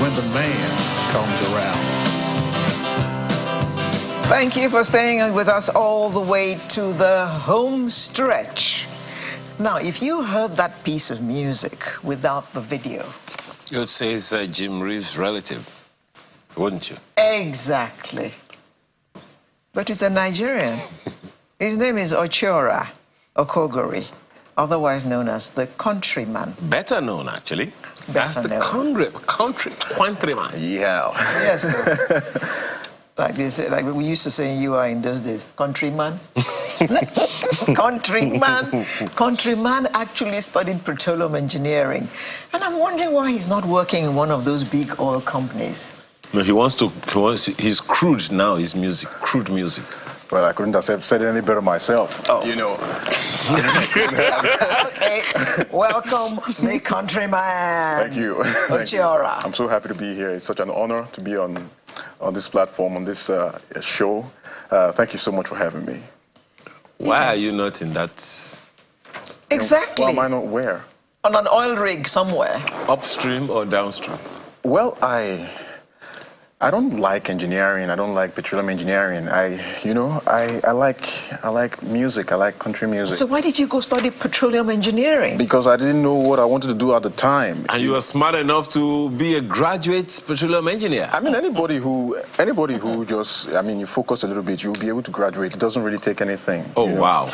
when the man comes around. Thank you for staying with us all the way to the home stretch. Now, if you heard that piece of music without the video, you would say it's Jim Reeves' relative, wouldn't you? Exactly. But it's a Nigerian. His name is Ochiora, Okogeri, otherwise known as the countryman. Better known, actually. Better as the countryman. Yeah. Yes, sir. Like they say, like we used to say in UI in those days, countryman. Countryman. Countryman actually studied petroleum engineering. And I'm wondering why he's not working in one of those big oil companies. No, he's crude now, his music, crude music. Well, I couldn't have said it any better myself. Oh. You know. Okay. Welcome, the countryman. Thank you. Ochiora. I'm so happy to be here. It's such an honor to be on this platform, on this show. Thank you so much for having me. Why are you not in that? Exactly. Why am I not where? On an oil rig somewhere. Upstream or downstream? Well, I don't like engineering. I don't like petroleum engineering. I like music. I like country music. So why did you go study petroleum engineering? Because I didn't know what I wanted to do at the time. And you were smart enough to be a graduate petroleum engineer. I mean, anybody who just, you focus a little bit, you'll be able to graduate. It doesn't really take anything. Oh, wow.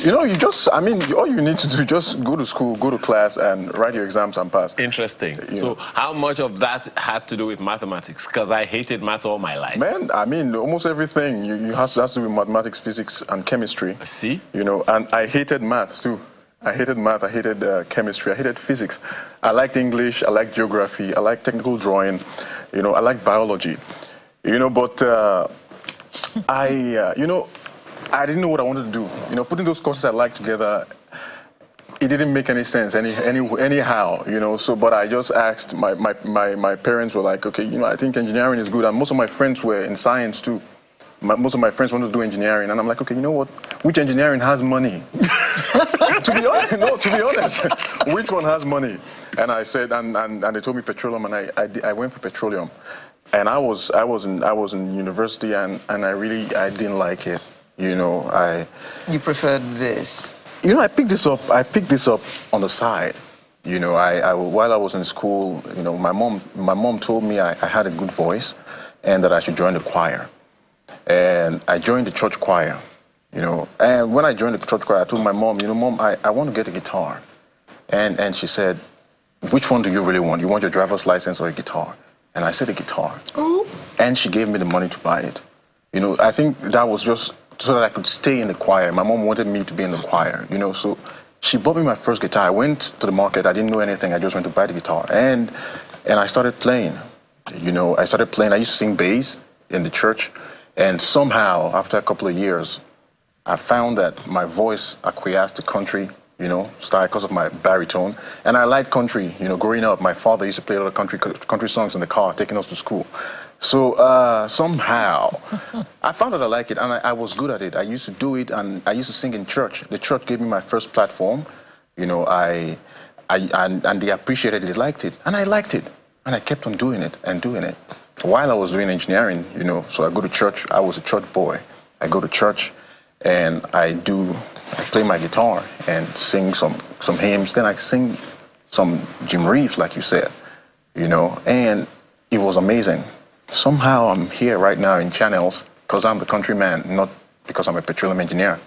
All you need to do, just go to school, go to class, and write your exams and pass. Interesting. So how much of that had to do with mathematics? Because I hated maths all my life. Man, almost everything you have to do with mathematics, physics, and chemistry. See? And I hated math too. I hated math, I hated chemistry, I hated physics. I liked English, I liked geography, I liked technical drawing, I liked biology. But I didn't know what I wanted to do. Putting those courses I liked together, it didn't make any sense anyhow, but I just asked, my parents were like, okay, I think engineering is good, and most of my friends were in science too. Most of my friends wanted to do engineering, and I'm like, okay, you know what? Which engineering has money? To be honest, which one has money? And I said, and they told me petroleum, and I went for petroleum, and I was in university, and I didn't like it, You preferred this? I picked this up on the side. While I was in school, my mom told me I had a good voice, and that I should join the choir. And I joined the church choir, and when I joined the church choir, I told my mom, Mom, I want to get a guitar. And she said, which one do you really want? You want your driver's license or a guitar? And I said a guitar. Oh. And she gave me the money to buy it. I think that was just so that I could stay in the choir. My mom wanted me to be in the choir, so she bought me my first guitar. I went to the market, I didn't know anything, I just went to buy the guitar. And I started playing, I used to sing bass in the church. And somehow, after a couple of years, I found that my voice acquiesced to country, started because of my baritone. And I liked country, growing up. My father used to play a lot of country songs in the car, taking us to school. So somehow, I found that I liked it, and I was good at it. I used to do it, and I used to sing in church. The church gave me my first platform. And they appreciated it, they liked it, and I liked it. And I kept on doing it and doing it. While I was doing engineering, so I go to church. I was a church boy. I go to church, and I play my guitar and sing some hymns. Then I sing some Jim Reeves, like you said, and it was amazing. Somehow I'm here right now in channels because I'm the countryman, not because I'm a petroleum engineer.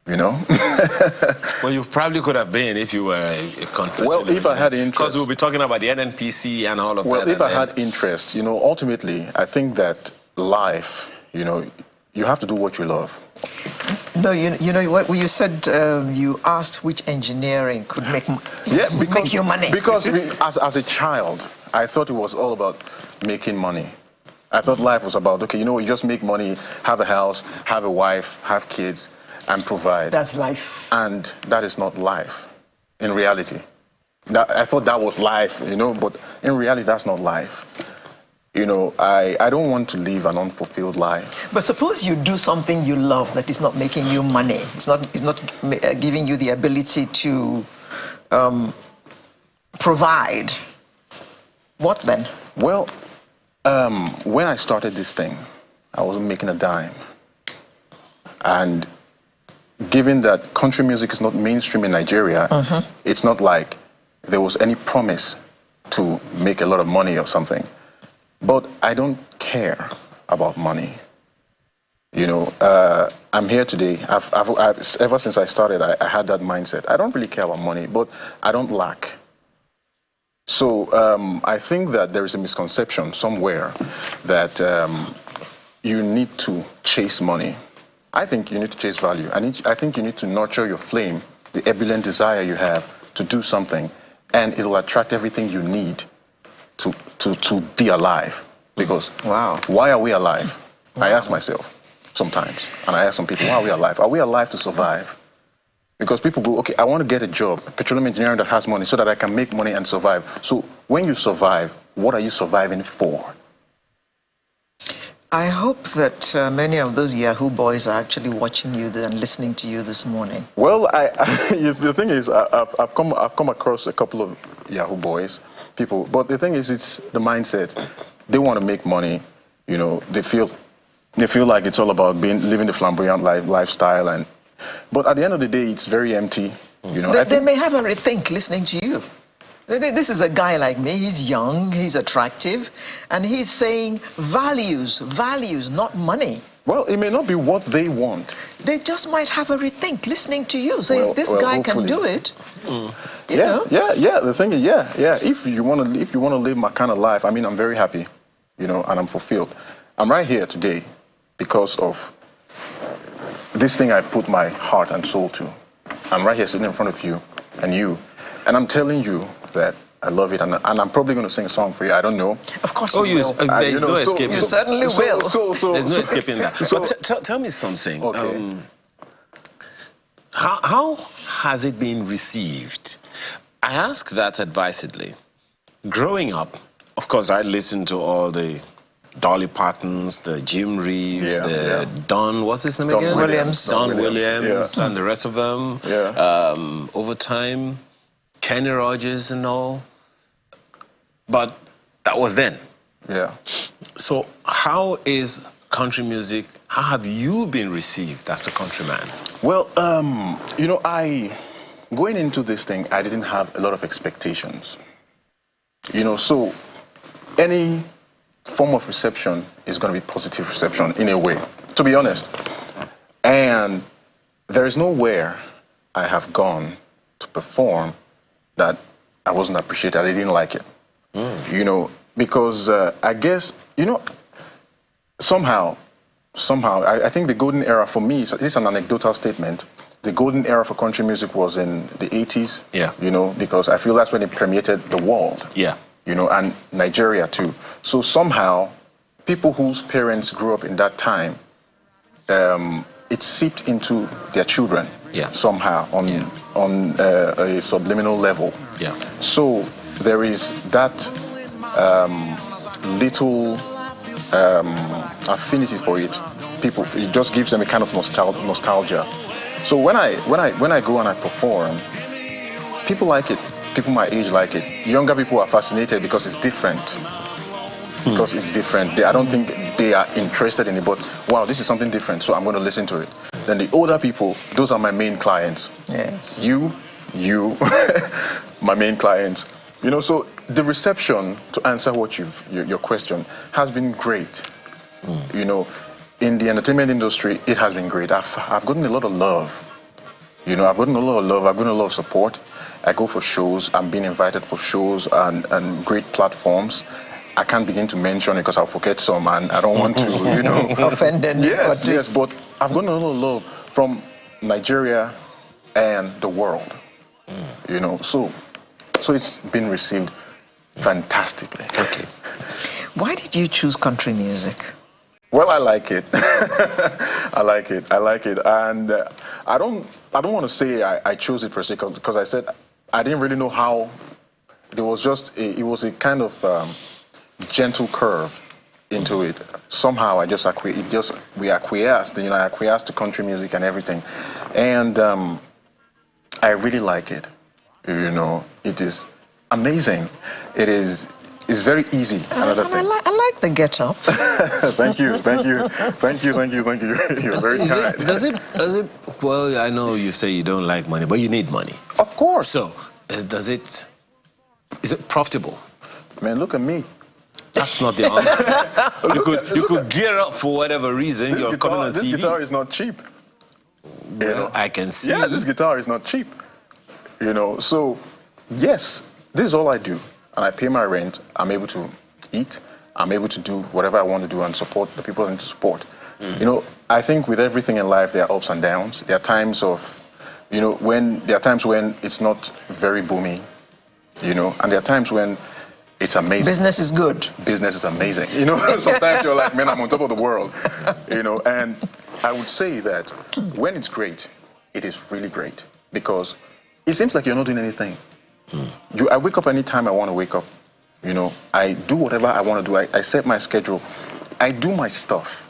Well, you probably could have been if you were a country. Well, if I had interest. Because we'll be talking about the NNPC and all of that. Well, if I had interest, ultimately, I think that life, you have to do what you love. No, what you said, you asked which engineering could make you money. Because as a child, I thought it was all about making money. I thought life was about, okay, you just make money, have a house, have a wife, have kids, and provide. That's life. And that is not life, in reality. I thought that was life, but in reality, that's not life. I don't want to live an unfulfilled life. But suppose you do something you love that is not making you money. It's not giving you the ability to provide. What then? Well, when I started this thing, I wasn't making a dime. And given that country music is not mainstream in Nigeria, it's not like there was any promise to make a lot of money or something. But I don't care about money. You know, I'm here today. Ever since I started, I had that mindset. I don't really care about money, but I don't lack. So I think that there is a misconception somewhere that you need to chase money. I think you need to chase value. I think you need to nurture your flame, the ebullient desire you have to do something, and it will attract everything you need to be alive. Because why are we alive? I ask myself sometimes, and I ask some people, why are we alive? Are we alive to survive? Because people go, okay, I want to get a job, petroleum engineering that has money so that I can make money and survive. So when you survive, what are you surviving for? I hope that many of those Yahoo boys are actually watching you and listening to you this morning. Well, the thing is, I've come across a couple of Yahoo boys, people, but the thing is, it's the mindset. They want to make money, you know, they feel like it's all about living the flamboyant lifestyle, but at the end of the day, it's very empty. You know, They may have a rethink listening to you. This is a guy like me. He's young, he's attractive, and he's saying values, not money. Well, it may not be what they want. They just might have a rethink listening to you. Say, if this guy can do it, you know? Yeah. The thing is, yeah. If you want to live my kind of life, I mean, I'm very happy, you know, and I'm fulfilled. I'm right here today because of this thing I put my heart and soul to. I'm right here sitting in front of you and you, and I'm telling you that I love it, and I'm probably going to sing a song for you. I don't know. Of course you will. There's no escaping. You certainly will. There's no escaping that. But tell me something. Okay. How has it been received? I ask that advisedly. Growing up, of course, I listened to all the Dolly Partons, the Jim Reeves, Don, what's his name again? Don Williams, and the rest of them. Over time, Kenny Rogers and all. But that was then. Yeah. So how is country music, how have you been received as the countryman? Well, you know, going into this thing, I didn't have a lot of expectations. You know, so any form of reception is going to be positive reception in a way, to be honest. And there is nowhere I have gone to perform that I wasn't appreciated. I didn't like it. You know, because I guess, you know, somehow, I think the golden era for me, this is an anecdotal statement, the golden era for country music was in the 80s. Yeah. You know, because I feel that's when it permeated the world. Yeah. You know, and Nigeria too. So somehow, people whose parents grew up in that time, it seeped into their children. Yeah. Somehow on a subliminal level. Yeah. So there is that little affinity for it. People, it just gives them a kind of nostalgia. So when I go and I perform, people like it. People my age like it. Younger people are fascinated because it's different. Because it's different. I don't think they are interested in it, but wow, this is something different, so I'm going to listen to it. Then the older people, those are my main clients. Yes. You, my main clients. You know, so the reception, to answer your question, has been great. You know, in the entertainment industry, it has been great. I've gotten a lot of love. You know, I've gotten a lot of love. I've gotten a lot of support. I go for shows. I'm being invited for shows and great platforms. I can't begin to mention it because I'll forget some, and I don't want to, you know, offend anybody. Yes, but I've gotten a lot of love from Nigeria and the world. You know, so it's been received fantastically. Okay. Why did you choose country music? Well, I like it. I like it, and I don't want to say I chose it per se because I said I didn't really know how. It was a kind of gentle curve into it. Somehow we acquiesced. You know, I acquiesced to country music and everything, and I really like it. You know, it is amazing. It is it's very easy. Another thing. I like the get up. Thank you. You're very kind. Does it? Well, I know you say you don't like money, but you need money. Of course. So, is it profitable? Man, look at me. That's not the answer. you could gear up for whatever reason. You're coming on TV. This guitar is not cheap. Well, I can see. Yeah, this guitar is not cheap. So yes, this is all I do. And I pay my rent. I'm able to eat. I'm able to do whatever I want to do and support the people I need to support. I think with everything in life, there are ups and downs. There are times when it's not very booming, and there are times when it's amazing. Business is good. Business is amazing. Sometimes you're like, man, I'm on top of the world. And I would say that when it's great, it is really great because it seems like you're not doing anything. I wake up anytime I want to wake up. I do whatever I want to do. I set my schedule. I do my stuff.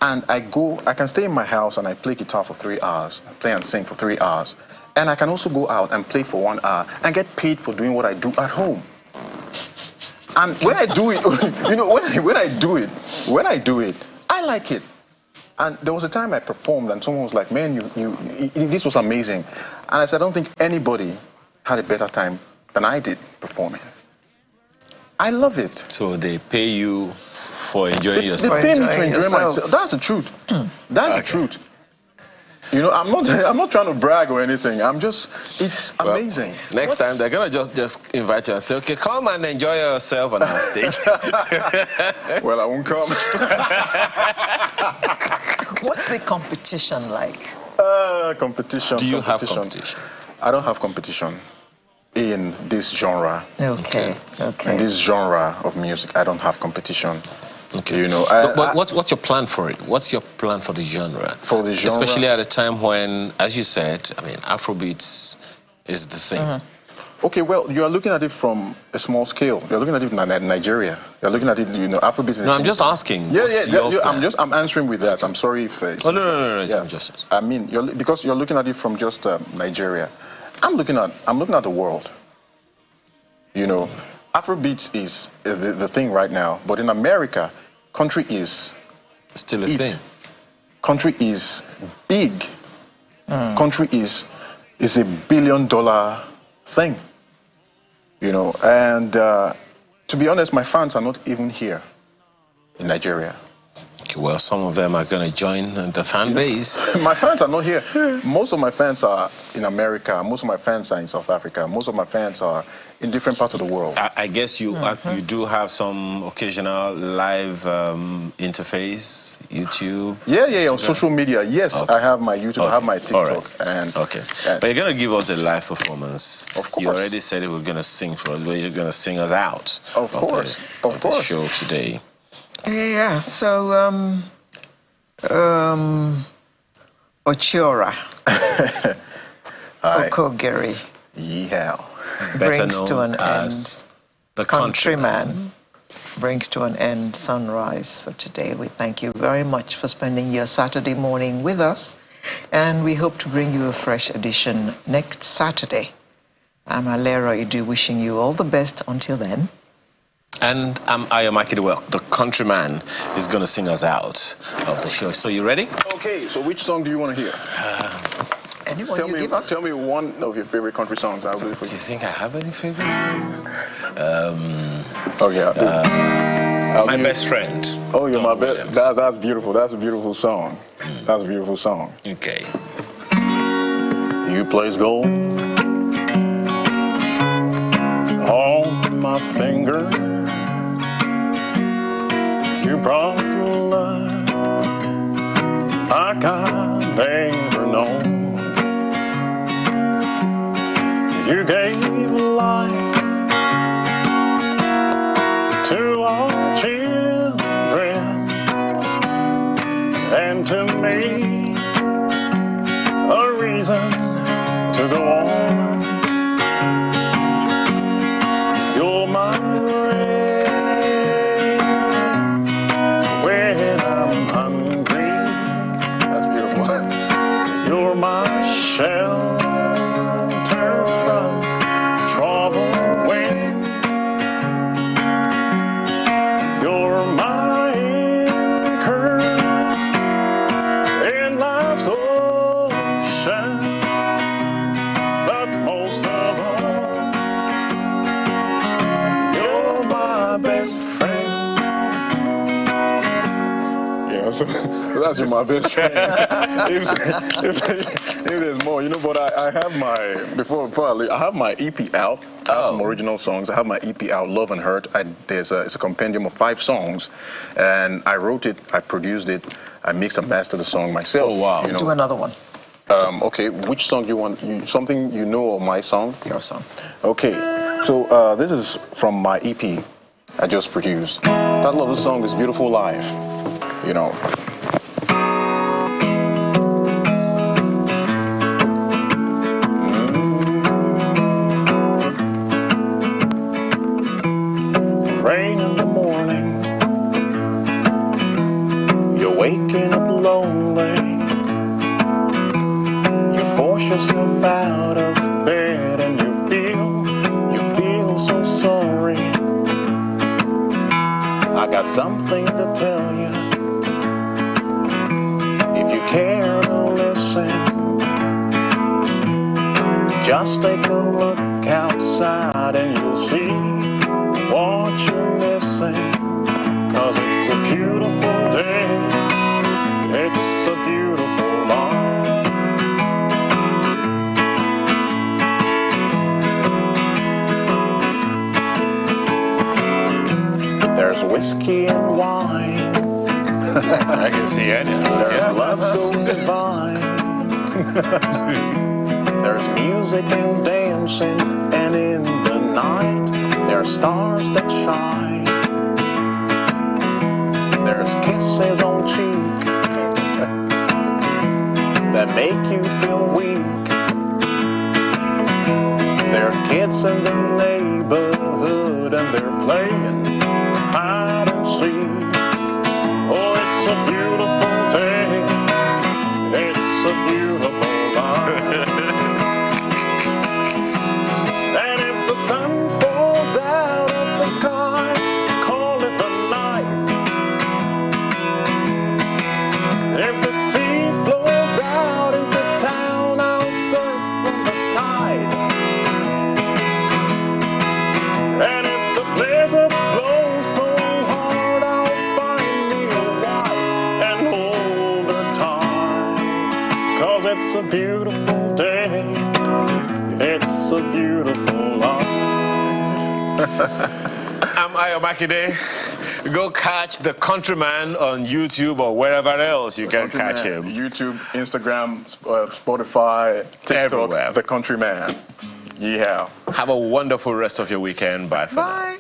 And I can stay in my house and I play guitar for 3 hours, play and sing for 3 hours. And I can also go out and play for 1 hour and get paid for doing what I do at home. And when I do it, when I do it, I like it. And there was a time I performed and someone was like, man, this was amazing. And I said, I don't think anybody had a better time than I did performing. I love it. So they pay you for enjoying yourself? They pay me to enjoy myself. That's the truth. That's the truth. I'm not trying to brag or anything. It's amazing. Next time, they're going to just invite you and say, okay, come and enjoy yourself on our stage. Well, I won't come. What's the competition like? Competition. Do you have competition? I don't have competition in this genre. Okay. In this genre of music, I don't have competition. Okay. But what's your plan for it? What's your plan for the genre? For the genre? Especially at a time when, as you said, Afrobeats is the thing. Okay, well, you are looking at it from a small scale. You're looking at it in Nigeria. You're looking at it, Afrobeats. No, I'm just asking. I'm answering with that. I'm sorry if. No. Yeah. I'm just. I mean, because you're looking at it from just Nigeria. I'm looking at the world. Afrobeats is the thing right now, but in America, country is still a thing. Country is big. Country is a $1 billion thing. And to be honest, my fans are not even here in Nigeria. Okay, well, some of them are going to join the fan base. My fans are not here. Most of my fans are in America. Most of my fans are in South Africa. Most of my fans are in different parts of the world. I guess you do have some occasional live interface, YouTube? Yeah, on social media. Yes, okay. I have my YouTube, I have my TikTok. Right. But you're going to give us a live performance. Of course. You already said you were going to sing for us, but you're going to sing us out of the show today. Yeah, so Ochiora, Okogeri, brings to an end. The Countryman brings to an end Sunrise for today. We thank you very much for spending your Saturday morning with us, and we hope to bring you a fresh edition next Saturday. I'm Alera Idu, wishing you all the best until then. And I'm Ayomaki. The Countryman is going to sing us out of the show. So you ready? Okay, so which song do you want to hear? Anyone you give us? Tell me one of your favorite country songs. I'll do it for you. Do you think I have any favorites? My Best Friend. Oh, you're my best. That's beautiful. That's a beautiful song. That's a beautiful song. Okay. You place gold on my finger. You brought love like I've never known. You gave life to our children and to me a reason to go on. You're my rain when I'm hungry. That's beautiful. You're my shelter from So that's my best friend. if there's more, but I have my, before I leave, I have my EP out. I have some original songs. I have my EP out, Love and Hurt. It's a compendium of 5 songs, and I wrote it, I produced it, I mixed and mastered the song myself. Oh, wow. Do another one. Okay, which song you want? Something you know of my song? Your song. Okay, so this is from my EP I just produced. The title of the song is Beautiful Life. Rain in the morning, you're waking up lonely. You force yourself out of bed and you feel so sorry. I got something to tell you. If you care to listen, just take a look outside and you'll see what you're missing. 'Cause it's a beautiful day, it's a beautiful life. There's whiskey and wine. I can see it. There's love so divine. There's music and dancing, and in the night there are stars that shine. There's kisses on cheek that make you feel weak. There are kids in the neighborhood and they're playing hide and seek. Oh, it's a beautiful day. It's a beautiful life. And if the sun falls out of the sky, call it the night. If the sea flows out into town, I'll surf on the tide. And if the blizzard blows so hard, I'll find me a wife and hold her tight. 'Cause it's a beautiful day, it's a beautiful life. I'm Ayo Makinde. Go catch The Countryman on YouTube or wherever else you can catch him. YouTube, Instagram, Spotify, TikTok, Everywhere. The Countryman. Yeah. Have a wonderful rest of your weekend. Bye for now. Bye.